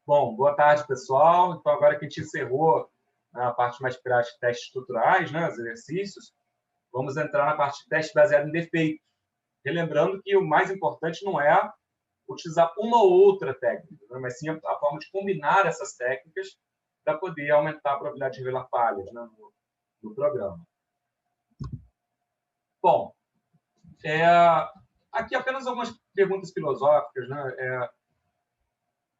Bom, boa tarde, pessoal. Então, agora que a gente encerrou a parte mais prática de testes estruturais, né, os exercícios, vamos entrar na parte de teste baseado em defeitos. Relembrando que o mais importante não é utilizar uma ou outra técnica, né, mas sim a forma de combinar essas técnicas para poder aumentar a probabilidade de revelar falhas, né, no programa. Bom, aqui apenas algumas perguntas filosóficas, né?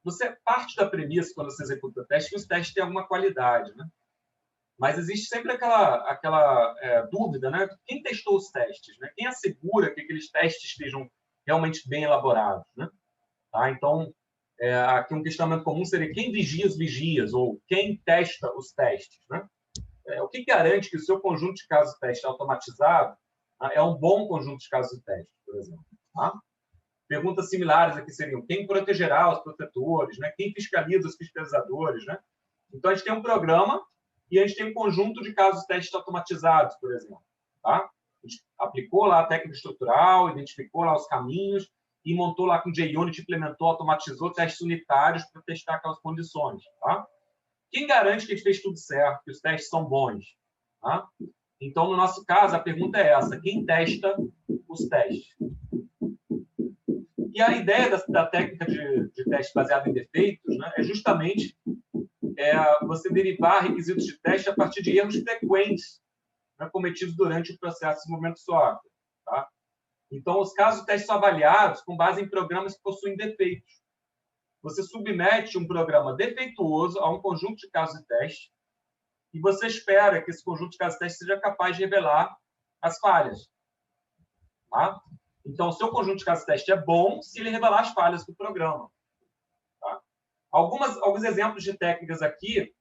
Você parte da premissa, quando você executa o teste, que os testes têm alguma qualidade, né? Mas existe sempre aquela dúvida, né? Quem testou os testes, né? Quem assegura que aqueles testes estejam realmente bem elaborados, né? Tá? Então, aqui um questionamento comum seria quem vigia os vigias ou quem testa os testes, né? O que garante que o seu conjunto de casos de teste automatizado, tá, é um bom conjunto de casos de teste, por exemplo, tá? Perguntas similares aqui seriam quem protegerá os protetores, né? Quem fiscaliza os fiscalizadores, né? Então, a gente tem um programa e a gente tem um conjunto de casos de testes automatizados, por exemplo. Tá? A gente aplicou lá a técnica estrutural, identificou lá os caminhos e montou lá com JUnit, implementou, automatizou testes unitários para testar aquelas condições. Tá? Quem garante que a gente fez tudo certo, que os testes são bons? Tá? Então, no nosso caso, a pergunta é essa: quem testa os testes? E a ideia da técnica de teste baseado em defeitos, né, é justamente você derivar requisitos de teste a partir de erros frequentes, né, cometidos durante o processo de desenvolvimento de software. Tá? Então, os casos de teste são avaliados com base em programas que possuem defeitos. Você submete um programa defeituoso a um conjunto de casos de teste e você espera que esse conjunto de casos de teste seja capaz de revelar as falhas. Tá? Então, o seu conjunto de casos de teste é bom se ele revelar as falhas do programa. Tá? Alguns exemplos de técnicas aqui: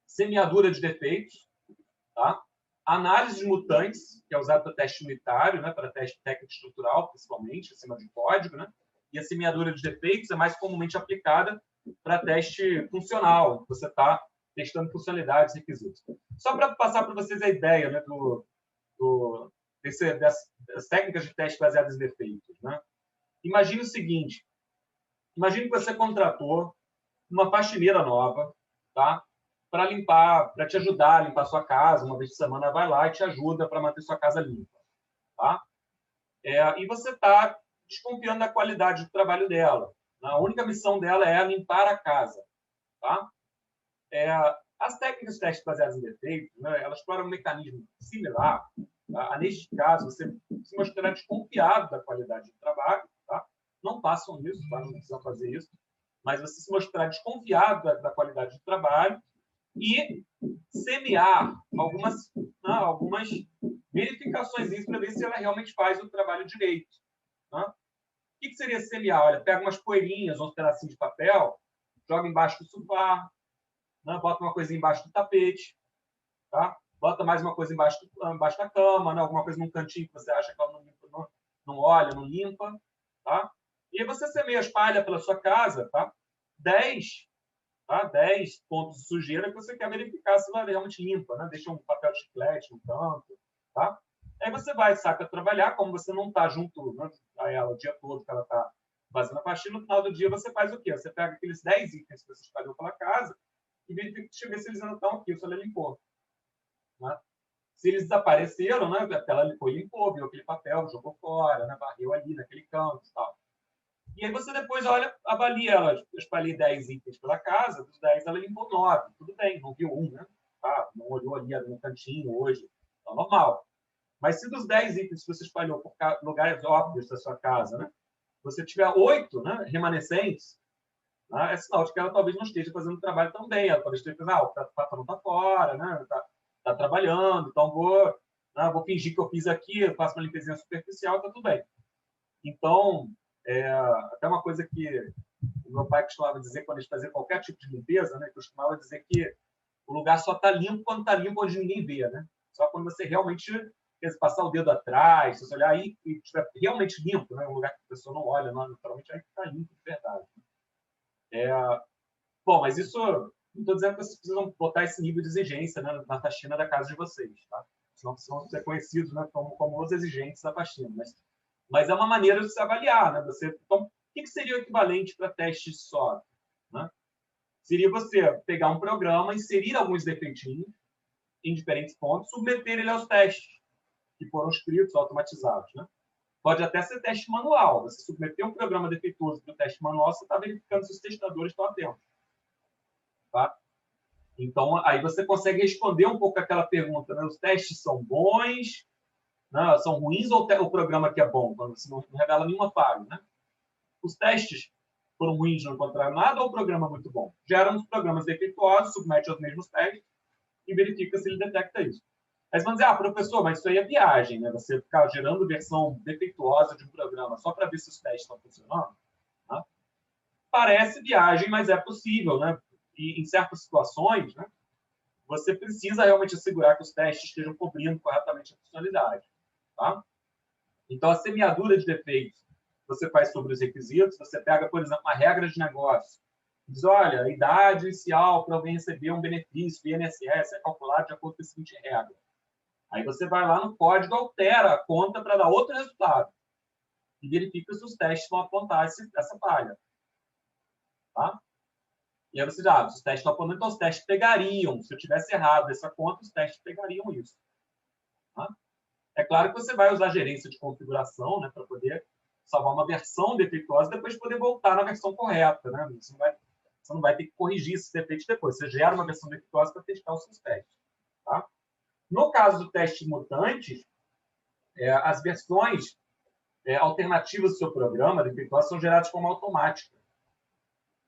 semeadura de defeitos, tá? Análise de mutantes, que é usado para teste unitário, né? Para teste técnico estrutural, principalmente, acima de código, né? E a semeadura de defeitos é mais comumente aplicada para teste funcional, você está testando funcionalidades e requisitos. Só para passar para vocês a ideia, né, das técnicas de teste baseadas em defeitos, né? Imagine o seguinte: imagine que você contratou uma faxineira nova, tá? Para limpar, para te ajudar a limpar a sua casa. Uma vez por semana vai lá e te ajuda para manter sua casa limpa, tá? E você está desconfiando da qualidade do trabalho dela. A única missão dela é limpar a casa, tá? As técnicas de teste baseadas em defeitos, né, elas exploram um mecanismo similar. Tá? Neste caso, você se mostrará desconfiado da qualidade do trabalho, tá? Não façam isso, tá? Não precisam fazer isso, mas você se mostrar desconfiado da qualidade do trabalho e semear algumas verificações para ver se ela realmente faz o trabalho direito. Né? O que seria semear? Olha, pega umas poeirinhas, uns pedacinhos de papel, joga embaixo do sofá, né? Bota uma coisa embaixo do tapete, tá? Bota mais uma coisa embaixo da cama, né? Alguma coisa num cantinho que você acha que ela não olha, não limpa. Tá? E aí você semeia, espalha pela sua casa, tá? 10 pontos de sujeira que você quer verificar se ela é realmente limpa, né? Deixa um papel de chiclete no canto, tá? Aí você vai, saca, trabalhar, como você não está junto, né, a ela o dia todo que ela está fazendo a faxina, no final do dia você faz o quê? Você pega aqueles 10 itens que você espalhou pela casa e verifica se eles ainda estão aqui, se ela limpou. Né? Se eles desapareceram, né, ela foi, limpou, viu aquele papel, jogou fora, né, varreu ali naquele canto e tal. E aí você depois olha, avalia ela. Eu espalhei 10 itens pela casa, dos 10 ela limpou 9. Tudo bem, não viu um, né? Tá, não olhou ali no cantinho hoje. Tá normal. Mas se dos 10 itens que você espalhou por lugares óbvios da sua casa, né? Você tiver 8, né, remanescentes, né, é sinal de que ela talvez não esteja fazendo o trabalho tão bem. Ela talvez esteja pensando, o patrão está fora, né? Tá trabalhando, então vou fingir que eu fiz aqui, eu faço uma limpezinha superficial, tá tudo bem. Então, até uma coisa que o meu pai costumava dizer quando a gente fazia qualquer tipo de limpeza, né? Costumava dizer que o lugar só está limpo quando está limpo onde ninguém vê, né? Só quando você realmente passar o dedo atrás, se você olhar aí e estiver realmente limpo, né? Um lugar que a pessoa não olha, não, naturalmente, aí que está limpo de verdade. Bom, mas isso, não estou dizendo que vocês precisam botar esse nível de exigência, né, na faxina da casa de vocês, tá? Senão vocês vão ser conhecidos, né, como os exigentes da faxina. Mas é uma maneira de se avaliar, né? Então, o que seria o equivalente para testes de software? Né? seria você pegar um programa, inserir alguns defeitinhos em diferentes pontos, submeter ele aos testes que foram escritos, automatizados, né? Pode até ser teste manual. Você submeter um programa defeituoso para o teste manual, você está verificando se os testadores estão atentos. Tá? Então, aí você consegue responder um pouco aquela pergunta, né? Os testes são bons, né? São ruins, ou o programa que é bom, quando você não revela nenhuma falha, né? Os testes foram ruins, não encontraram nada, ou o programa é muito bom? Geram os programas defeituosos, submete aos mesmos testes e verifica se ele detecta isso. Aí você vai dizer, professor, mas isso aí é viagem, né? Você ficar gerando versão defeituosa de um programa só para ver se os testes estão funcionando. Né? Parece viagem, mas é possível, né? E em certas situações, né, você precisa realmente assegurar que os testes estejam cobrindo corretamente a funcionalidade. Tá? Então, a semeadura de defeitos você faz sobre os requisitos. Você pega, por exemplo, uma regra de negócio. Diz, olha, a idade inicial para alguém receber um benefício do INSS é calculada de acordo com a seguinte regra. Aí você vai lá no código, altera a conta para dar outro resultado. E verifica se os testes vão apontar essa falha. Tá? E aí você diz, se os testes estão apontando, então os testes pegariam. Se eu tivesse errado essa conta, os testes pegariam isso. Tá? É claro que você vai usar gerência de configuração, né, para poder salvar uma versão defeituosa e depois poder voltar na versão correta. Né? Você não vai ter que corrigir esses defeitos depois. Você gera uma versão defeituosa para testar os seus testes. Tá? No caso do teste de mutantes, as versões alternativas do seu programa defeituosa são geradas de forma automática.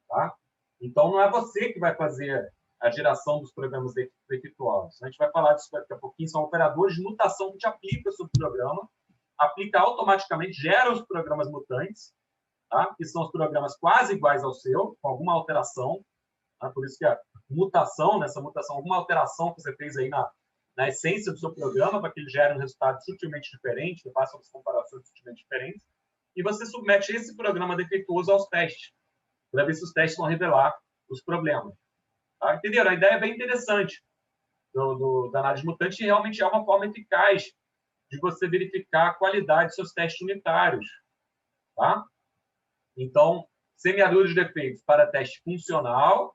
Tá? Então, não é você que vai fazer a geração dos programas defeituosos. A gente vai falar disso daqui a pouquinho. São operadores de mutação que te aplicam sobre o programa, aplica automaticamente, gera os programas mutantes, tá? Que são os programas quase iguais ao seu, com alguma alteração. Tá? Por isso que a mutação, nessa mutação, alguma alteração que você fez aí na essência do seu programa, para que ele gere um resultado sutilmente diferente, que faça as comparações sutilmente diferentes, e você submete esse programa defeituoso aos testes, para ver se os testes vão revelar os problemas. Tá? Entenderam? A ideia é bem interessante da análise mutante e realmente é uma forma eficaz de você verificar a qualidade dos seus testes unitários. Tá? Então, semeadura de defeitos para teste funcional,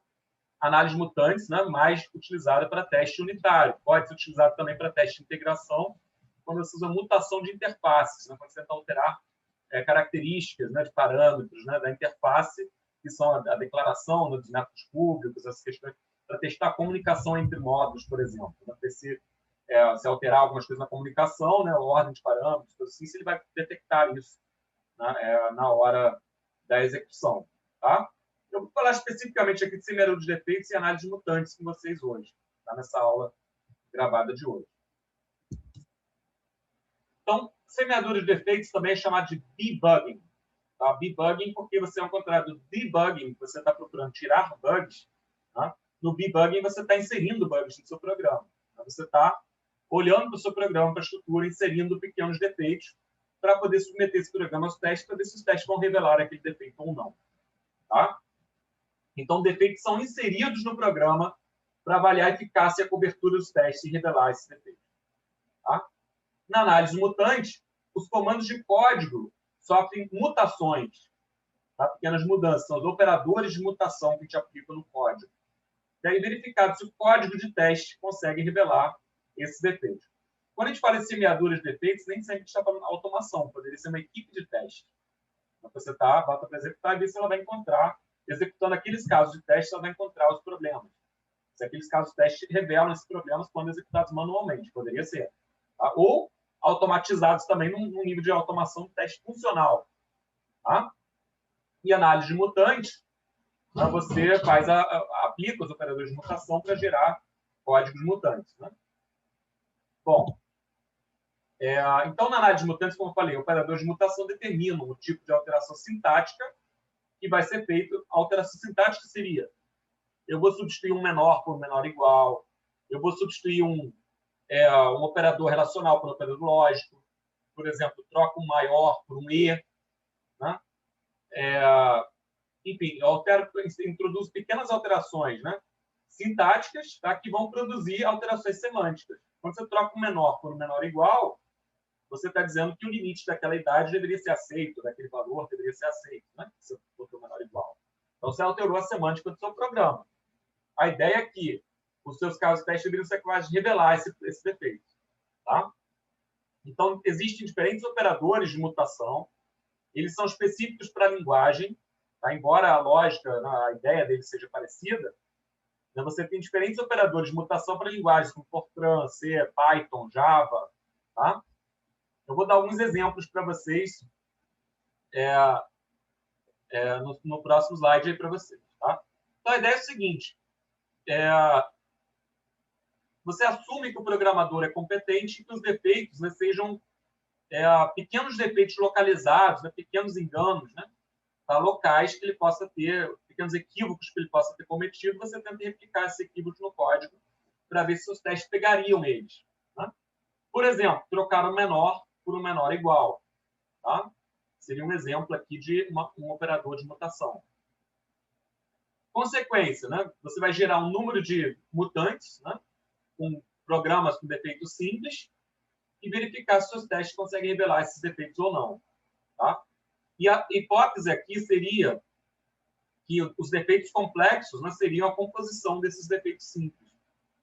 análise mutantes, né, mais utilizada para teste unitário. Pode ser utilizado também para teste de integração, quando você usa mutação de interfaces, né, quando você tenta alterar características, né, de parâmetros, né, da interface, que são a declaração, né, dos métodos públicos, essas questões, para testar a comunicação entre módulos, por exemplo. Né, se alterar algumas coisas na comunicação, né, ordem de parâmetros, assim, se ele vai detectar isso, né, na hora da execução. Tá? Eu vou falar especificamente aqui de semeadura de defeitos e análise de mutantes com vocês hoje, tá? Nessa aula gravada de hoje. Então, semeadura de defeitos também é chamado de debugging. Tá? Debugging porque você é ao contrário do debugging, que você está procurando tirar bugs. Tá? No debugging, você está inserindo bugs no seu programa. Tá? Você está olhando para o seu programa, para a estrutura, inserindo pequenos defeitos para poder submeter esse programa aos testes, para ver se os testes vão revelar aquele defeito ou não. Tá? Então, defeitos são inseridos no programa para avaliar a eficácia e a cobertura dos testes e revelar esses defeitos. Tá? Na análise mutante, os comandos de código sofrem mutações, tá? Pequenas mudanças. São os operadores de mutação que te aplicam no código. E aí, verificado se o código de teste consegue revelar esses defeitos. Quando a gente fala de semeadura de defeitos, nem sempre está falando automação. Poderia ser uma equipe de teste. Então, você bota para executar e vê se ela vai encontrar, executando aqueles casos de teste, ela vai encontrar os problemas. Se aqueles casos de teste revelam esses problemas quando executados manualmente, poderia ser. Tá? Ou automatizados também num nível de automação de teste funcional. Tá? E análise de mutantes, você aplica os operadores de mutação para gerar códigos mutantes. Né? Bom, então, na análise de mutantes, como eu falei, operadores de mutação determinam o tipo de alteração sintática que vai ser feito. A alteração sintática seria: eu vou substituir um menor por um menor igual, eu vou substituir um operador relacional por um operador lógico, por exemplo, troco um maior por um e, né? Enfim, eu introduzo pequenas alterações, né, sintáticas, tá, que vão produzir alterações semânticas. Quando você troca um menor por um menor igual, você está dizendo que o limite daquela idade deveria ser aceito, daquele valor deveria ser aceito, né? Se você botou menor igual. Então, você alterou a semântica do seu programa. a ideia é que os seus casos de teste deveriam ser capazes de revelar esse defeito. Tá? Então, existem diferentes operadores de mutação. Eles são específicos para a linguagem. Tá? Embora a lógica, a ideia deles seja parecida, né? Você tem diferentes operadores de mutação para linguagens, como Fortran, C, Python, Java. Tá? Eu vou dar alguns exemplos para vocês no próximo slide aí para vocês. Tá? Então, a ideia é o seguinte. Você assume que o programador é competente e que os defeitos, né, sejam pequenos defeitos localizados, né, pequenos enganos, né, tá, locais que ele possa ter, pequenos equívocos que ele possa ter cometido. Você tenta replicar esses equívocos no código para ver se seus testes pegariam eles. Né? Por exemplo, trocar um menor por um menor igual. Tá? Seria um exemplo aqui de um operador de mutação. Consequência, né? Você vai gerar um número de mutantes, né, com programas com defeitos simples e verificar se seus testes conseguem revelar esses defeitos ou não. Tá? E a hipótese aqui seria que os defeitos complexos, né, seriam a composição desses defeitos simples.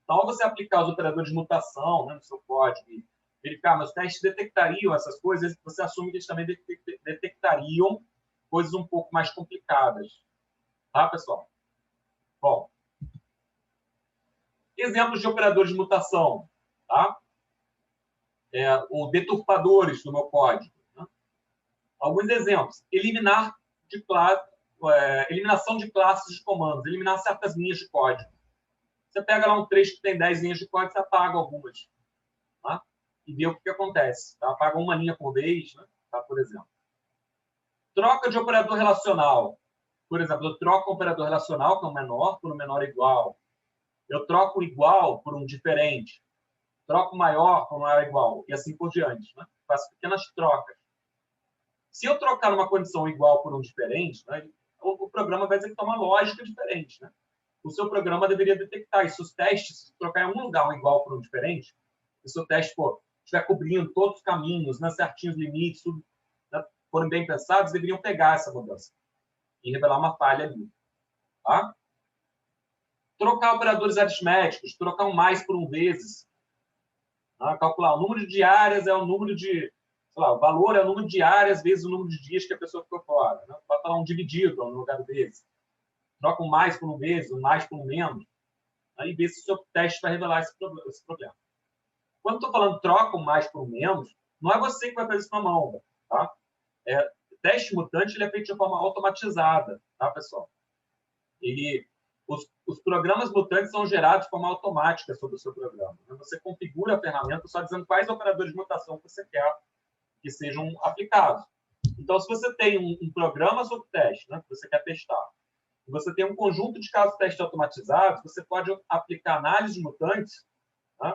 Então, ao você aplicar os operadores de mutação, né, no seu código e verificar, mas os testes detectariam essas coisas, você assume que eles também detectariam coisas um pouco mais complicadas. Tá, pessoal? Bom, exemplos de operadores de mutação, tá? Ou deturpadores do meu código. Né? Alguns exemplos. Eliminação de classes de comandos, eliminar certas linhas de código. Você pega lá um trecho que tem 10 linhas de código, você apaga algumas. Tá? E vê o que acontece. Tá? Apaga uma linha por vez, né? Tá? Por exemplo. Troca de operador relacional. Por exemplo, eu troco um operador relacional, que é um menor, por um menor igual. Eu troco o igual por um diferente. Troco o maior por um maior igual. E assim por diante. Né? Faço pequenas trocas. Se eu trocar uma condição igual por um diferente, né, o programa vai executar uma lógica diferente. Né? O seu programa deveria detectar isso. Os testes, se trocar em um lugar um igual por um diferente, se o seu teste estiver cobrindo todos os caminhos, né, certinhos limites, tudo, né, forem bem pensados, deveriam pegar essa mudança e revelar uma falha ali. Tá? Trocar operadores aritméticos, trocar um mais por um vezes. Tá? Calcular o número de áreas é o número de... Sei lá, o valor é o número de áreas vezes o número de dias que a pessoa ficou fora. Né? Bota lá um dividido no lugar do vezes. Troca um mais por um vezes, um mais por um menos. Aí vê se o seu teste vai revelar esse problema. Quando estou falando troca um mais por um menos, não é você que vai fazer isso na mão. Tá? Teste mutante ele é feito de forma automatizada, tá, pessoal? Os programas mutantes são gerados de forma automática sobre o seu programa. Você configura a ferramenta só dizendo quais operadores de mutação que você quer que sejam aplicados. Então, se você tem um programa sobre teste, né, que você quer testar, e você tem um conjunto de casos de teste automatizados, você pode aplicar análise de mutantes, né,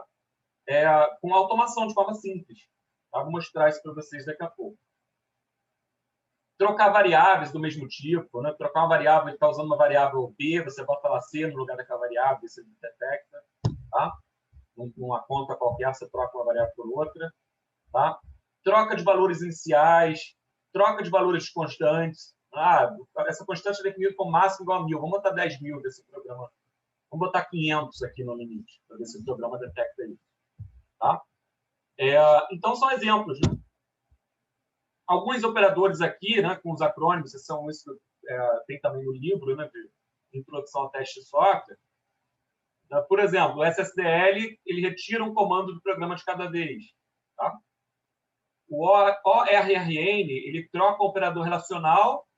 com automação de forma simples. Tá? Vou mostrar isso para vocês daqui a pouco. Trocar variáveis do mesmo tipo, né? Trocar uma variável, ele está usando uma variável B, você bota lá C no lugar daquela variável, você detecta. Tá? Numa conta qualquer, você troca uma variável por outra. Tá? Troca de valores iniciais, troca de valores constantes. Essa constante é definida como máximo igual a 1000. Vamos botar 10.000 desse programa. Vamos botar 500 aqui no limite, para ver se o programa detecta isso. Tá? Então, são exemplos. Né? Alguns operadores aqui, né, com os acrônimos, isso tem também no livro, né, de Introdução ao Teste de Software. Por exemplo, o SSDL ele retira um comando do programa de cada vez. Tá? O ORRN ele troca o operador relacional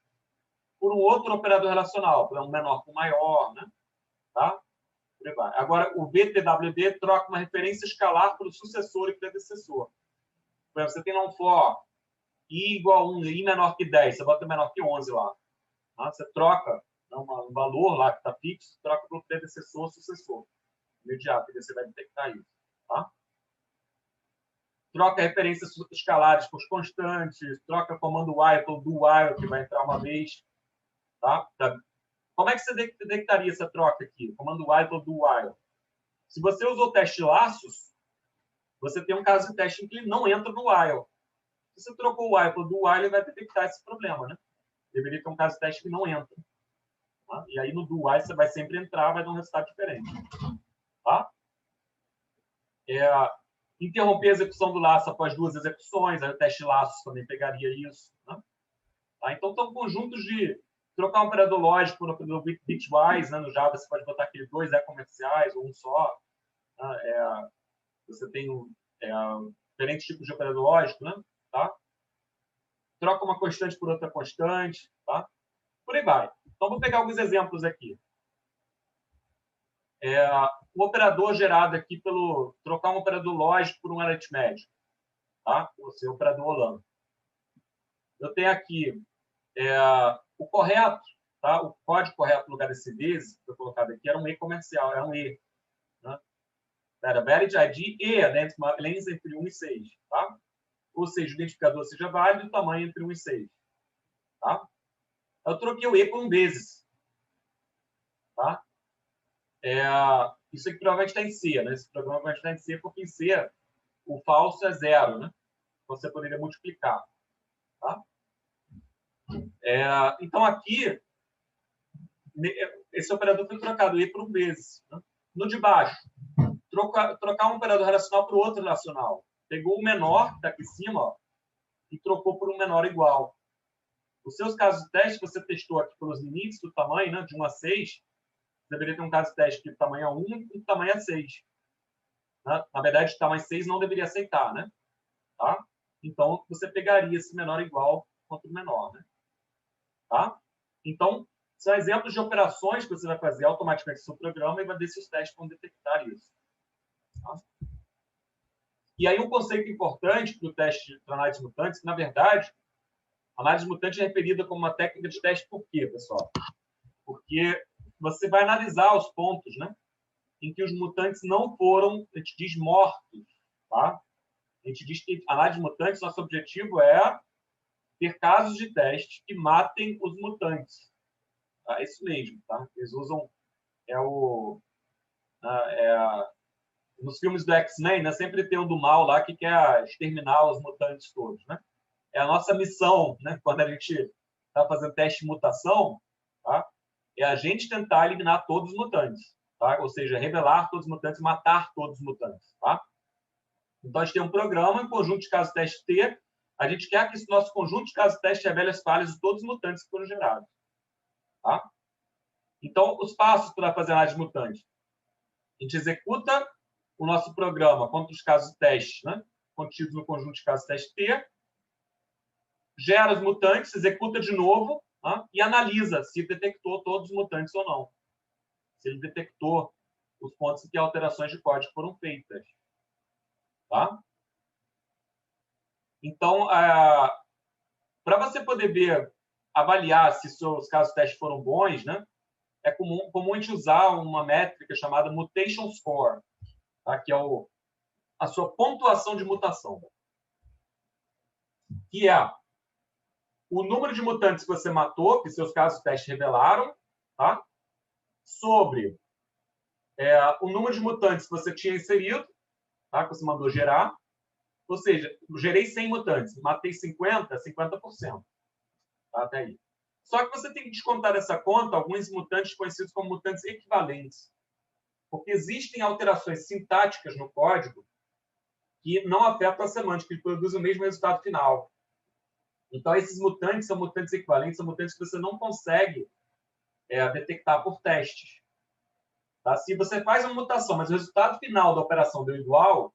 por um outro operador relacional, para um menor com maior. Né? Tá? Agora, o VTWD troca uma referência escalar para o sucessor e predecessor. Por exemplo, você tem lá um for i igual a 1, i menor que 10, você bota menor que 11 lá. Tá? Você troca, né, um valor lá que está fixo, troca para o predecessor ou sucessor. Imediato, e você vai detectar isso. Tá? Troca referências escalares por constantes, troca comando while ou do while, que vai entrar uma vez. Tá? Como é que você detectaria essa troca aqui? Comando while ou do while. Se você usou o teste laços, você tem um caso de teste em que ele não entra no while. Se você trocou o while do while, ele vai detectar esse problema. Né? Deveria ter um caso de teste que não entra. Tá? E aí, no do while, você vai sempre entrar, vai dar um resultado diferente. Tá? Interromper a execução do laço após 2 execuções, aí o teste laços também pegaria isso. Né? Tá? Então, são conjuntos de trocar um operador lógico no bitwise, né? No Java você pode botar aqueles 2 comerciais ou um só. Né? Você tem diferentes tipos de operador lógico, né? Tá? Troca uma constante por outra constante, tá? Por aí vai. Então, vou pegar alguns exemplos aqui. O operador gerado aqui pelo... Trocar um operador lógico por um aritmético, tá? Ou seja, o operador holando. Eu tenho aqui o correto, tá? O código correto no lugar desse vezes, que foi colocado aqui, era um E comercial, era um E. Né? Era valid ID e length entre 1 e 6, tá? Ou seja, o identificador seja válido e o tamanho entre 1 e 6. Tá? Eu troquei o E por um vezes. Tá? Isso aqui provavelmente está em C. Né? Esse programa vai estar em C, porque em C o falso é 0. Né? Você poderia multiplicar. Tá? Então, aqui, esse operador foi trocado E por um vezes. Né? No de baixo, trocar um operador relacional por outro relacional. Pegou o menor, que está aqui em cima, ó, e trocou por um menor igual. Os seus casos de teste, você testou aqui pelos limites do tamanho, né, de 1 a 6, deveria ter um caso de teste que o tamanho é 1 e o tamanho é 6. Né? Na verdade, o tamanho 6 não deveria aceitar, né? Tá? Então, você pegaria esse menor igual contra o menor, né? Tá? Então, são exemplos de operações que você vai fazer automaticamente no seu programa e vai ver se os testes vão detectar isso. Tá? E aí, um conceito importante para o teste de análise mutantes, que, na verdade, a análise mutante é referida como uma técnica de teste por quê, pessoal? Porque você vai analisar os pontos, né, em que os mutantes não foram, a gente diz, mortos. Tá? A gente diz que a análise de mutantes, nosso objetivo é ter casos de teste que matem os mutantes. Tá? É isso mesmo. Tá? Eles usam... nos filmes do X-Men, né, sempre tem um do mal lá que quer exterminar os mutantes todos. Né? É a nossa missão, né, quando a gente está fazendo teste de mutação, tá? É a gente tentar eliminar todos os mutantes. Tá? Ou seja, revelar todos os mutantes, matar todos os mutantes. Tá? Então, a gente tem um programa, um conjunto de casos teste T. A gente quer que esse nosso conjunto de casos teste revele as falhas de todos os mutantes que foram gerados. Tá? Então, os passos para fazer análise de mutante. A gente executa o nosso programa contra os casos teste, né, contidos no conjunto de casos teste T, gera os mutantes, executa de novo, tá? E analisa se detectou todos os mutantes ou não. Se ele detectou os pontos em que alterações de código foram feitas. Tá? Então, para você poder avaliar se seus casos teste foram bons, né, é comum a gente usar uma métrica chamada mutation score, tá? Que é a sua pontuação de mutação. Que é o número de mutantes que você matou, que seus casos teste revelaram, tá? Sobre o número de mutantes que você tinha inserido, tá? Que você mandou gerar. Ou seja, gerei 100 mutantes, matei 50%. Tá? Até aí. Só que você tem que descontar dessa conta alguns mutantes conhecidos como mutantes equivalentes. Porque existem alterações sintáticas no código que não afetam a semântica, que produzem o mesmo resultado final. Então, esses mutantes são mutantes equivalentes, são mutantes que você não consegue detectar por testes. Tá? Se você faz uma mutação, mas o resultado final da operação deu igual,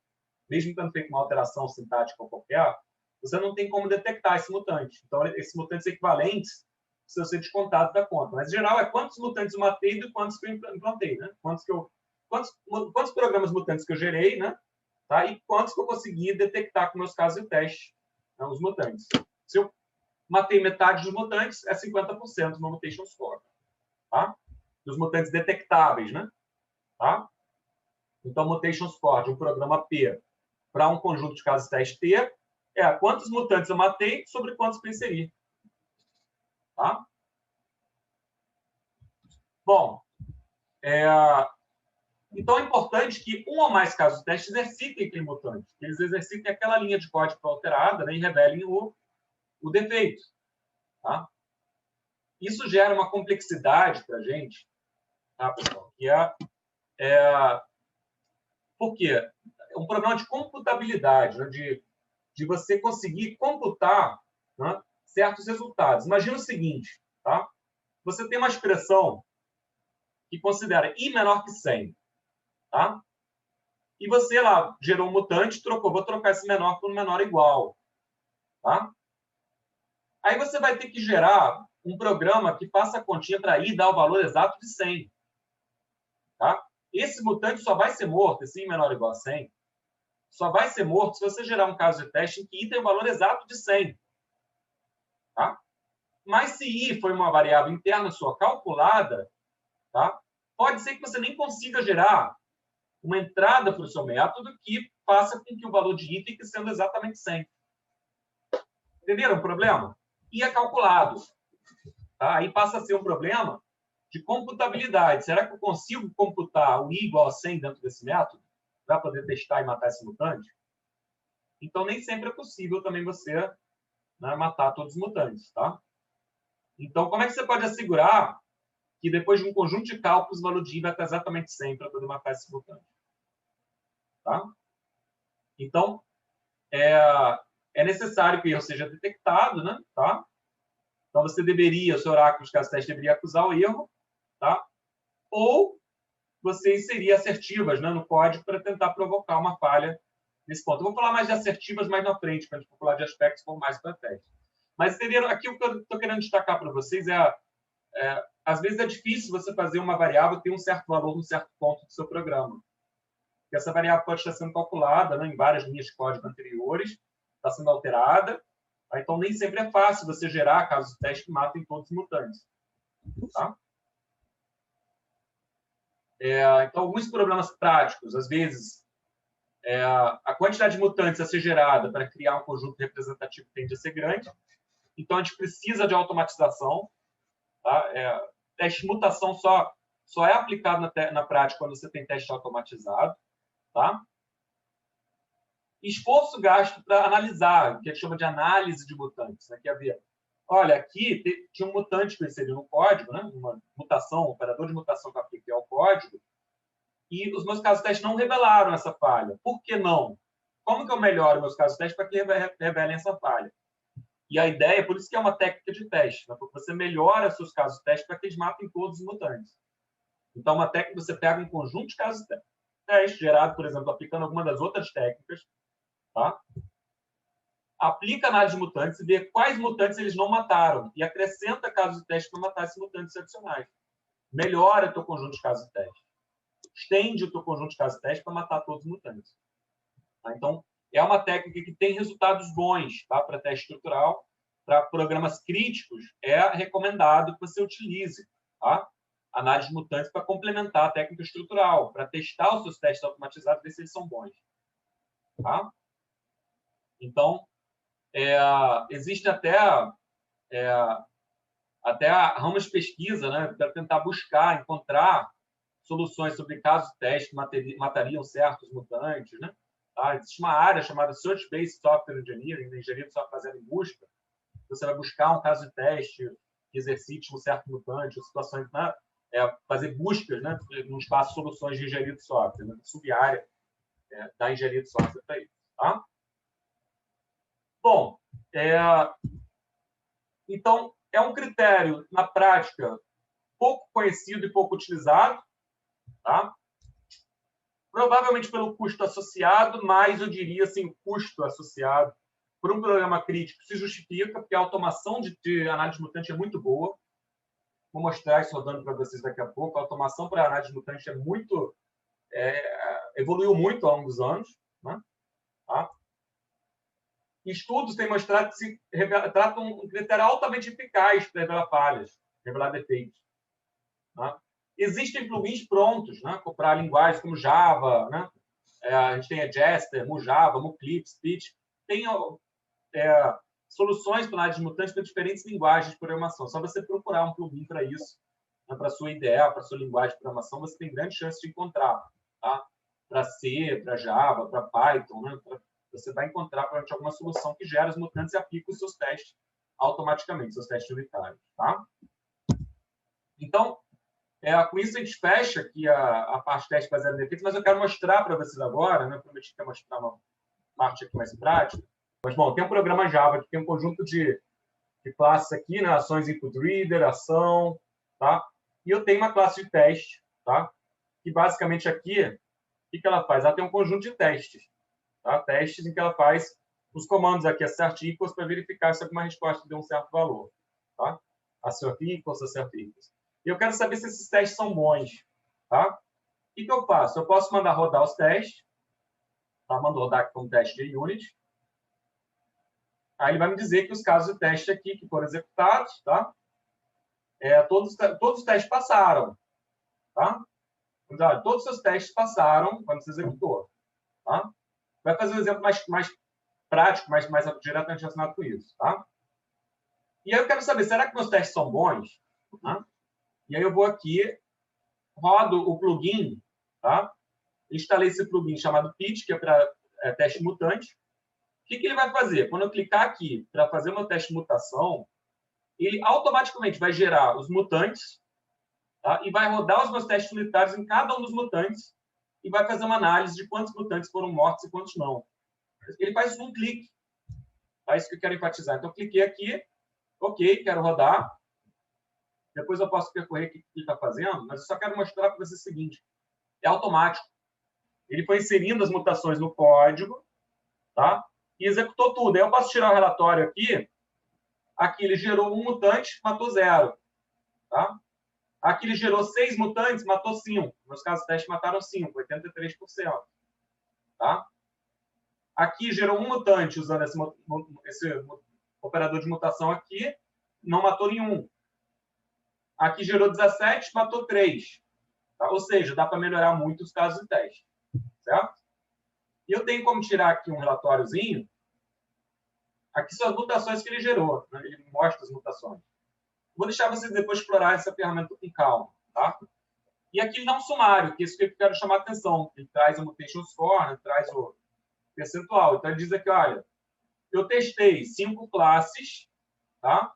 mesmo tendo feito uma alteração sintática ou qualquer, você não tem como detectar esse mutante. Então, esses mutantes equivalentes precisam ser descontados da conta. Mas, em geral, é quantos mutantes eu matei e quantos que eu implantei. Né? Quantos programas mutantes que eu gerei, né? Tá? E quantos que eu consegui detectar com meus casos de teste, né? Os mutantes. Se eu matei metade dos mutantes, é 50% no mutation score. Tá? Dos mutantes detectáveis, né? Tá? Então, mutation score de um programa P para um conjunto de casos teste T é quantos mutantes eu matei sobre quantos que eu inseri. Tá? Bom, então é importante que um ou mais casos de teste exercitem aquele mutante, que eles exercitem aquela linha de código alterada, né, e revelem o defeito. Tá? Isso gera uma complexidade para a gente, tá, pessoal? Que por quê? É um problema de computabilidade, né? De você conseguir computar, né, certos resultados. Imagina o seguinte, tá? Você tem uma expressão que considera i menor que 100, tá? E você lá gerou um mutante, vou trocar esse menor por um menor igual, tá? Aí você vai ter que gerar um programa que faça a continha para i dar o valor exato de 100, tá? Esse mutante só vai ser morto, esse i menor ou igual a 100, só vai ser morto se você gerar um caso de teste em que i tem o valor exato de 100, tá? Mas se i foi uma variável interna sua calculada, tá? Pode ser que você nem consiga gerar uma entrada para o seu método que faça com que o valor de i fique sendo exatamente 100. Entenderam o problema? I é calculado. Tá? Aí passa a ser um problema de computabilidade. Será que eu consigo computar o i igual a 100 dentro desse método para poder testar e matar esse mutante? Então, nem sempre é possível também você, né, matar todos os mutantes. Tá? Então, como é que você pode assegurar que depois de um conjunto de cálculos o valor de i vai estar exatamente 100 para poder matar esse mutante? Tá? Então, é necessário que o erro seja detectado, né? Tá? Então, você deveria, o seu oráculo de caso teste deveria acusar o erro, tá? Ou você inserir assertivas, né, no código para tentar provocar uma falha nesse ponto. Eu vou falar mais de assertivas mais na frente, para a gente falar de aspectos formais para teste. Mas aqui o que eu estou querendo destacar para vocês às vezes é difícil você fazer uma variável ter um certo valor num certo ponto do seu programa. Porque essa variável pode estar sendo calculada, né, em várias linhas de código anteriores, está sendo alterada. Então, nem sempre é fácil você gerar casos de teste que matem todos os mutantes. Tá? Então, alguns problemas práticos, às vezes, a quantidade de mutantes a ser gerada para criar um conjunto representativo tende a ser grande. Então, a gente precisa de automatização. Tá? Teste de mutação só é aplicado na prática quando você tem teste automatizado. Tá? Esforço gasto para analisar, que a gente chama de análise de mutantes. Né? Que é ver, olha, aqui tinha um mutante que eu inseri no código, né? Uma mutação, um operador de mutação que eu apliquei ao código, e os meus casos de teste não revelaram essa falha. Por que não? Como que eu melhoro meus casos de teste para que revelem essa falha? E a ideia, por isso que é uma técnica de teste, né? Porque você melhora seus casos de teste para que eles matem todos os mutantes. Então, uma técnica, você pega um conjunto de casos de teste gerado, por exemplo, aplicando alguma das outras técnicas, tá? Aplica análise de mutantes e vê quais mutantes eles não mataram e acrescenta casos de teste para matar esses mutantes adicionais. Melhora o teu conjunto de casos de teste. Estende o teu conjunto de casos de teste para matar todos os mutantes. Tá? Então, é uma técnica que tem resultados bons, tá? Para teste estrutural. Para programas críticos, é recomendado que você utilize, tá? Análise de mutantes para complementar a técnica estrutural, para testar os seus testes automatizados e ver se eles são bons. Tá? Então, existe até ramos de pesquisa, né, para tentar buscar, encontrar soluções sobre casos de teste que matariam certos mutantes. Né? Tá? Existe uma área chamada Search-Based Software Engineering, engenharia de software baseada em busca. Você vai buscar um caso de teste que exercite um certo mutante, ou situações, né, fazer buscas, né, no espaço de soluções de engenharia de software, né, sub-área da engenharia de software para isso. Tá? Bom, então, é um critério, na prática, pouco conhecido e pouco utilizado, tá? Provavelmente pelo custo associado, mas eu diria assim, o custo associado por um programa crítico se justifica, porque a automação de análise mutante é muito boa. Vou mostrar isso rodando para vocês daqui a pouco. A automação para análise mutante evoluiu muito ao longo dos anos. Né? Tá? Estudos têm mostrado que se trata um critério altamente eficaz para revelar falhas, revelar defeitos. Né? Existem plugins prontos, né, para linguagens como Java, né? A gente tem a Jasper, Mujava, Muclipse, Speech. Tem soluções para análise de mutantes para diferentes linguagens de programação. Só você procurar um plugin para isso, né, para a sua IDE, para a sua linguagem de programação, você tem grande chance de encontrar. Tá? Para C, para Java, para Python, né? Você vai encontrar provavelmente alguma solução que gera os mutantes e aplica os seus testes automaticamente, seus testes unitários. Tá? Então, com isso a gente fecha aqui a parte de teste baseado em defeitos, mas eu quero mostrar para vocês agora, né? Eu prometi que ia mostrar uma parte aqui mais prática. Mas, bom, tem um programa Java que tem um conjunto de classes aqui, né? Ações input reader, ação, tá? E eu tenho uma classe de teste, tá? Que basicamente aqui, o que ela faz? Ela tem um conjunto de testes, tá? Testes em que ela faz os comandos aqui, assert equals, para verificar se alguma resposta deu um certo valor, tá? Assert equals, assert equals. E eu quero saber se esses testes são bons, tá? O que eu faço? Eu posso mandar rodar os testes, tá? Mando rodar aqui como teste de unit. Aí ele vai me dizer que os casos de teste aqui que foram executados, tá? Todos os testes passaram, tá? Todos os seus testes passaram quando você executou, tá? Vai fazer um exemplo mais prático, mais diretamente relacionado com isso, tá? E aí eu quero saber, será que meus testes são bons? Tá? E aí eu vou aqui, rodo o plugin, tá? Instalei esse plugin chamado Pitch, que é para teste mutante. O que ele vai fazer? Quando eu clicar aqui para fazer o meu teste de mutação, ele automaticamente vai gerar os mutantes, tá? E vai rodar os meus testes unitários em cada um dos mutantes e vai fazer uma análise de quantos mutantes foram mortos e quantos não. Ele faz isso num clique. É isso que eu quero enfatizar. Então, eu cliquei aqui, ok, quero rodar. Depois eu posso percorrer o que ele está fazendo, mas eu só quero mostrar para você o seguinte. É automático. Ele foi inserindo as mutações no código, tá? E executou tudo. Aí eu posso tirar o relatório aqui. Aqui ele gerou um mutante, matou 0. Tá? Aqui ele gerou 6 mutantes, matou 5. Nos casos testes mataram 5, 83%. Tá? Aqui gerou um mutante usando esse operador de mutação aqui, não matou nenhum. Aqui gerou 17, matou 3. Tá? Ou seja, dá para melhorar muito os casos de teste. Certo? E eu tenho como tirar aqui um relatóriozinho. Aqui são as mutações que ele gerou. Né? Ele mostra as mutações. Vou deixar vocês depois explorar essa ferramenta com calma. Tá? E aqui ele dá um sumário, que é isso que eu quero chamar a atenção. Ele traz o mutation score, né? Traz o percentual. Então, ele diz aqui, olha, eu testei 5 classes, tá?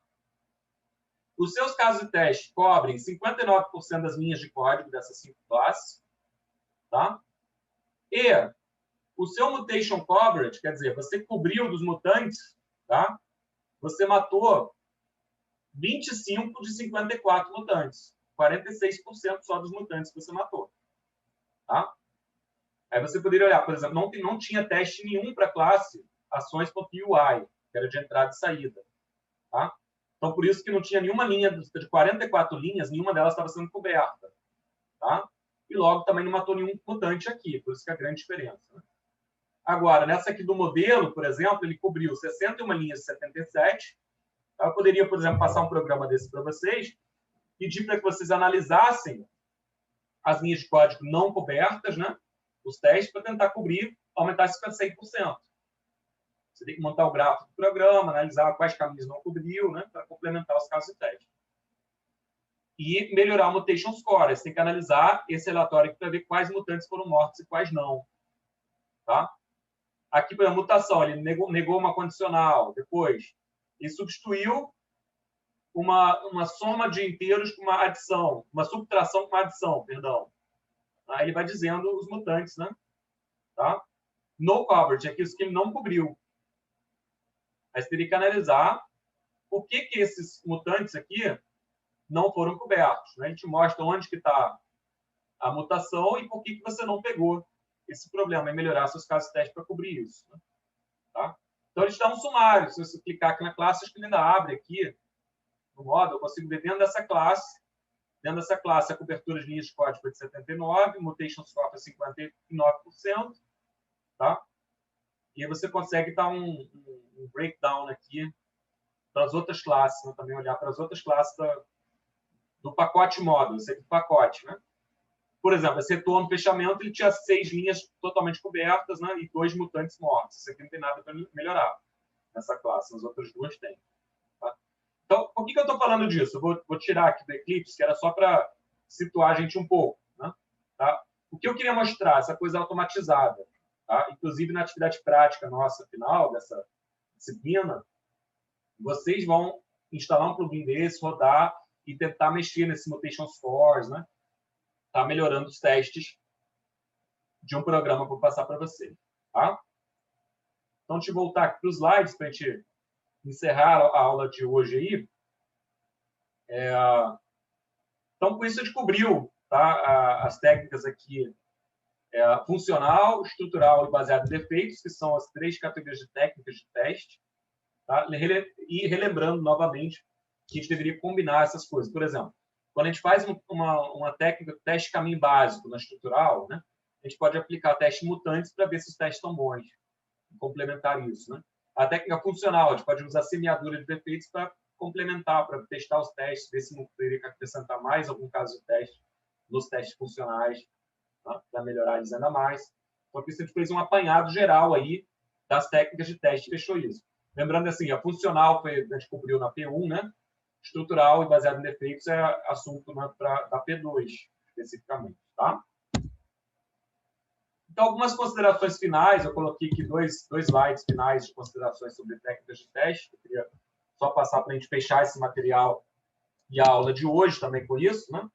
Os seus casos de teste cobrem 59% das linhas de código dessas 5 classes, tá? E o seu mutation coverage, quer dizer, você cobriu dos mutantes, tá? Você matou 25 de 54 mutantes. 46% só dos mutantes que você matou. Tá? Aí você poderia olhar, por exemplo, não tinha teste nenhum para a classe ações.ui, que era de entrada e saída. Tá? Então, por isso que não tinha nenhuma linha, de 44 linhas, nenhuma delas estava sendo coberta. Tá? E logo também não matou nenhum mutante aqui, por isso que é a grande diferença. Né? Agora, nessa aqui do modelo, por exemplo, ele cobriu 61 linhas de 77. Tá? Eu poderia, por exemplo, passar um programa desse para vocês, pedir para que vocês analisassem as linhas de código não cobertas, né? Os testes, para tentar cobrir, aumentar isso para 100%. Você tem que montar o gráfico do programa, analisar quais caminhos não cobriu, né? Para complementar os casos de teste. E melhorar o mutation score. Você tem que analisar esse relatório para ver quais mutantes foram mortos e quais não. Tá? Aqui, por exemplo, mutação, ele negou uma condicional. Depois, ele substituiu uma soma de inteiros com uma adição, uma subtração com uma adição, perdão. Aí ele vai dizendo os mutantes, né? Tá? No coverage, é isso que ele não cobriu. Aí você teria que analisar por que esses mutantes aqui não foram cobertos. Né? Ele te mostra onde que está a mutação e por que você não pegou esse problema e melhorar seus casos de teste para cobrir isso. Né? Tá? Então, ele te dá um sumário. Se você clicar aqui na classe, acho que ele ainda abre aqui no modo, eu consigo ver dentro dessa classe. Dentro dessa classe, a cobertura de linhas de código foi de 79%, mutation score foi 59%. Tá? E aí você consegue dar um breakdown aqui para as outras classes, né? Também olhar para as outras classes do pacote módulo, esse aqui do pacote. Né? Por exemplo, esse retorno fechamento, ele tinha 6 linhas totalmente cobertas, né? E 2 mutantes mortos. Isso aqui não tem nada para melhorar nessa classe, as outras 2 tem. Tá? Então, por que eu estou falando disso? Eu vou tirar aqui do Eclipse, que era só para situar a gente um pouco. Né? Tá? O que eu queria mostrar, essa coisa automatizada. Tá? Inclusive, na atividade prática nossa final, dessa disciplina, vocês vão instalar um plugin desse, rodar e tentar mexer nesse mutation scores, né? Tá melhorando os testes de um programa que eu vou passar para você, tá? Então, deixa eu voltar aqui para os slides para a gente encerrar a aula de hoje aí. Então, com isso, a gente cobriu, tá, as técnicas aqui, funcional, estrutural e baseado em defeitos, que são as 3 categorias de técnicas de teste. Tá? E relembrando novamente que a gente deveria combinar essas coisas. Por exemplo, quando a gente faz uma técnica de teste de caminho básico na estrutural, né, a gente pode aplicar testes mutantes para ver se os testes estão bons, complementar isso. Né? A técnica funcional, a gente pode usar semeadura de defeitos para complementar, para testar os testes, ver se não teria que acrescentar mais algum caso de teste nos testes funcionais, tá? Para melhorar eles ainda mais. Então, aqui a gente fez um apanhado geral aí das técnicas de teste e fechou isso. Lembrando assim, a funcional a gente cobriu na P1, né? Estrutural e baseado em defeitos é assunto, né, da P2, especificamente, tá? Então, algumas considerações finais, eu coloquei aqui dois slides finais de considerações sobre técnicas de teste. Eu queria só passar para a gente fechar esse material e a aula de hoje também com isso, né?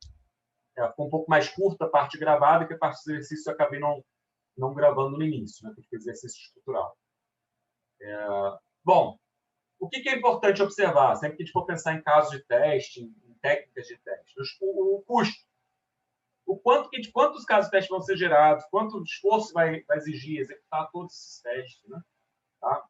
Ficou um pouco mais curta a parte gravada, que a parte do exercício eu acabei não gravando no início, né? Porque exercício estrutural. Bom, o que é importante observar? Sempre que a gente for pensar em casos de teste, em técnicas de teste, o custo. Quantos casos de teste vão ser gerados, quanto esforço vai exigir executar todos esses testes, né? Tá?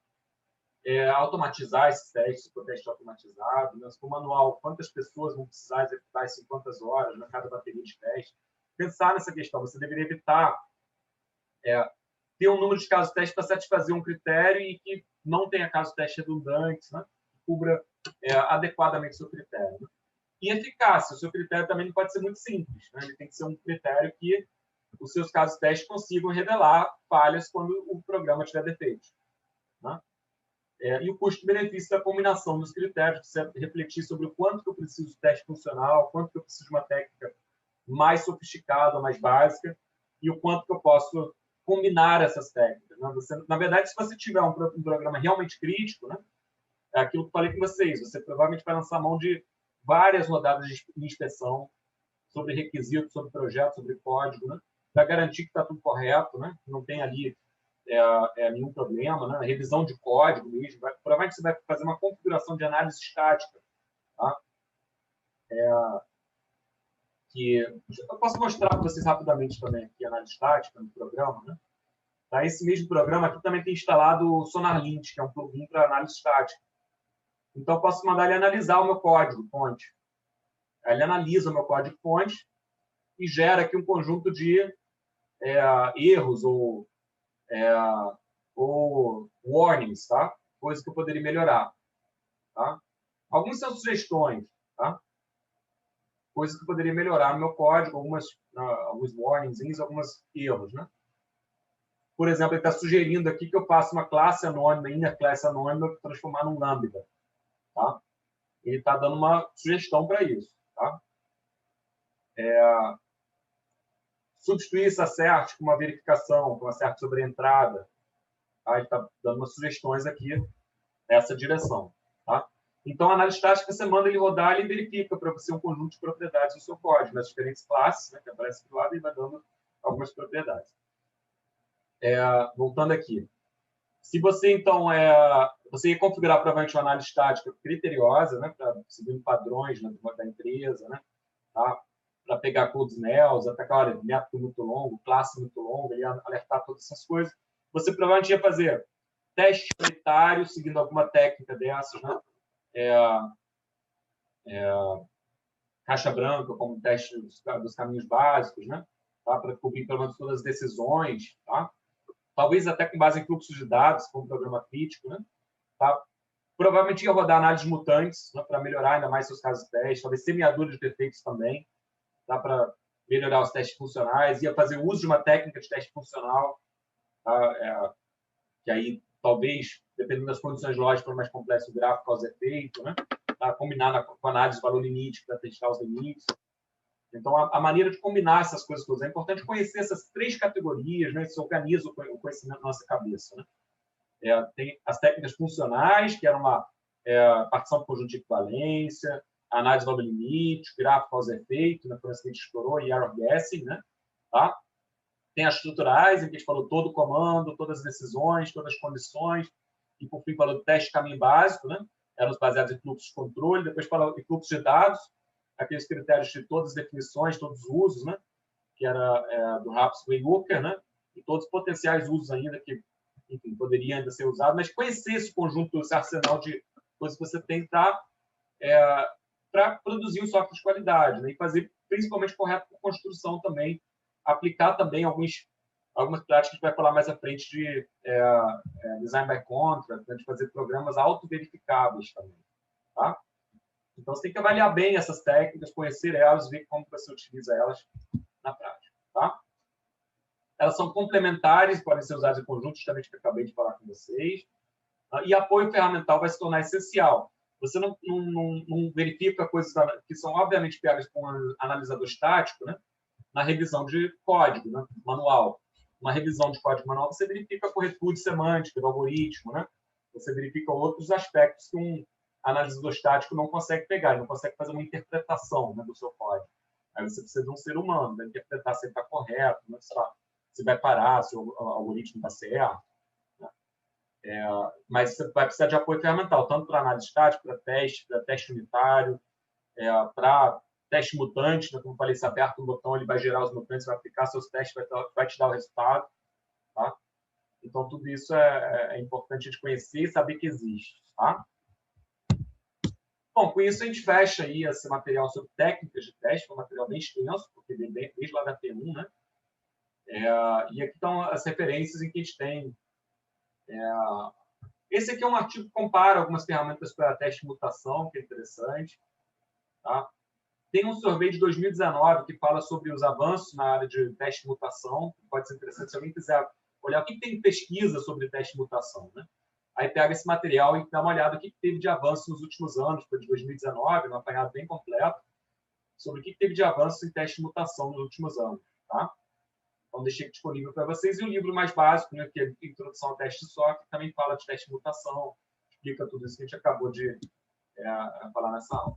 Automatizar esses testes, se for teste automatizado, né? Se for manual, quantas pessoas vão precisar executar isso em quantas horas, na cada bateria de teste. Pensar nessa questão, você deveria evitar ter um número de casos de teste para satisfazer um critério e que não tenha casos de teste redundantes, né? Que cubra adequadamente o seu critério. Né? E eficácia, o seu critério também não pode ser muito simples, né? Ele tem que ser um critério que os seus casos de teste consigam revelar falhas quando o programa tiver defeitos. Né? E o custo-benefício da combinação dos critérios, você refletir sobre o quanto que eu preciso de teste funcional, quanto que eu preciso de uma técnica mais sofisticada, mais básica, e o quanto que eu posso combinar essas técnicas. Né? Na verdade, se você tiver um programa realmente crítico, né, é aquilo que eu falei com vocês, você provavelmente vai lançar mão de várias rodadas de inspeção sobre requisitos, sobre projeto, sobre código, né, para garantir que está tudo correto, né, que não tem ali nenhum problema, né, revisão de código mesmo. Provavelmente você vai fazer uma configuração de análise estática, tá? Que eu posso mostrar para vocês rapidamente também aqui a análise estática no programa, né? Tá? Esse mesmo programa aqui também tem instalado o SonarLint, que é um plugin para análise estática. Então, eu posso mandar ele analisar o meu código-fonte. Ele analisa o meu código-fonte e gera aqui um conjunto de erros ou warnings, tá? Coisas que eu poderia melhorar. Tá? Algumas são sugestões, tá? Coisas que eu poderia melhorar no meu código, alguns warnings, alguns erros, né? Por exemplo, ele está sugerindo aqui que eu faça uma classe anônima, inner class anônima, para transformar num lambda. Tá? Ele está dando uma sugestão para isso. Tá? Substituir esse assert com uma verificação, com um assert sobre a entrada. Tá? Ele está dando umas sugestões aqui nessa direção. Tá? Então, a análise estática, você manda ele rodar, ele verifica para você um conjunto de propriedades do seu código, nas diferentes classes, né, que aparece do lado, e vai dando algumas propriedades. Voltando aqui. Se você, então, você ia configurar provavelmente uma análise estática criteriosa, né, seguindo padrões da empresa, né, tá? Para pegar codes nels, atacar método muito longo, classe muito longa, alertar todas essas coisas. Você provavelmente ia fazer teste unitário, seguindo alguma técnica dessas, né? Caixa branca, como teste dos caminhos básicos, né? Tá? Para cobrir pelo menos todas as decisões, tá? Talvez até com base em fluxos de dados, como programa crítico, né? Tá? Provavelmente ia rodar análises mutantes, né, para melhorar ainda mais seus casos de teste, talvez semeadura de defeitos também, tá? Para melhorar os testes funcionais, ia fazer uso de uma técnica de teste funcional, tá? Que aí, talvez, dependendo das condições lógicas, for mais complexo o gráfico causa-efeito, né? Tá? Combinar com a análise de valor limite para testar os limites. Então, a maneira de combinar essas coisas todas. É importante conhecer essas 3 categorias, né? Isso organiza o conhecimento na nossa cabeça. Né? Tem as técnicas funcionais, que eram a partição por conjunto de equivalência, análise de valor limite, gráfico causa-efeito, né, que a gente explorou, e error guessing, né? Tá? Tem as estruturais, em que a gente falou todo o comando, todas as decisões, todas as condições, e, por fim, falou do teste de caminho básico, né? Eram baseados em fluxos de controle, depois falou em fluxos de dados, aqueles critérios de todas as definições, todos os usos, né? Que era do Raps-Weyuker, né? E todos os potenciais usos ainda que, enfim, poderiam ainda ser usados, mas conhecer esse conjunto, esse arsenal de coisas que você tem para produzir um software de qualidade, né? E fazer principalmente correto por construção também, aplicar também algumas práticas que a gente vai falar mais à frente de design by contract, né? De fazer programas auto-verificáveis também, tá? Então, você tem que avaliar bem essas técnicas, conhecer elas, ver como você utiliza elas na prática, tá? Elas são complementares, podem ser usadas em conjunto, justamente o que eu acabei de falar com vocês. E apoio ferramental vai se tornar essencial. Você não verifica coisas que são, obviamente, pegadas por um analisador estático, né? Na revisão de código, né? Manual. Uma revisão de código manual, você verifica a corretude semântica do algoritmo, né? Você verifica outros aspectos que um analisador estático não consegue pegar, ele não consegue fazer uma interpretação, né, do seu código. Aí você precisa de um ser humano, vai interpretar se ele está correto, né? Se vai parar, se o algoritmo está certo. Mas você vai precisar de apoio ferramental, tanto para análise estática, para teste unitário, para teste mutante, né? Como eu falei, se aperta um botão, ele vai gerar os mutantes, vai aplicar seus testes, vai te dar o resultado. Tá? Então, tudo isso é importante de conhecer e saber que existe. Tá? Bom, com isso a gente fecha aí esse material sobre técnicas de teste, é um material bem extenso, porque vem desde lá da T1, né? E aqui estão as referências em que a gente tem. Esse aqui é um artigo que compara algumas ferramentas para teste de mutação, que é interessante. Tá? Tem um survey de 2019 que fala sobre os avanços na área de teste de mutação, que pode ser interessante se alguém quiser olhar o que tem pesquisa sobre teste de mutação, né? Aí pega esse material e dá uma olhada no que teve de avanço nos últimos anos, foi de 2019, um apanhado bem completo, sobre o que teve de avanço em teste de mutação nos últimos anos. Tá? Então, deixei disponível para vocês. E o livro mais básico, né, que é Introdução ao Teste Só, que também fala de teste de mutação, explica tudo isso que a gente acabou de falar nessa aula.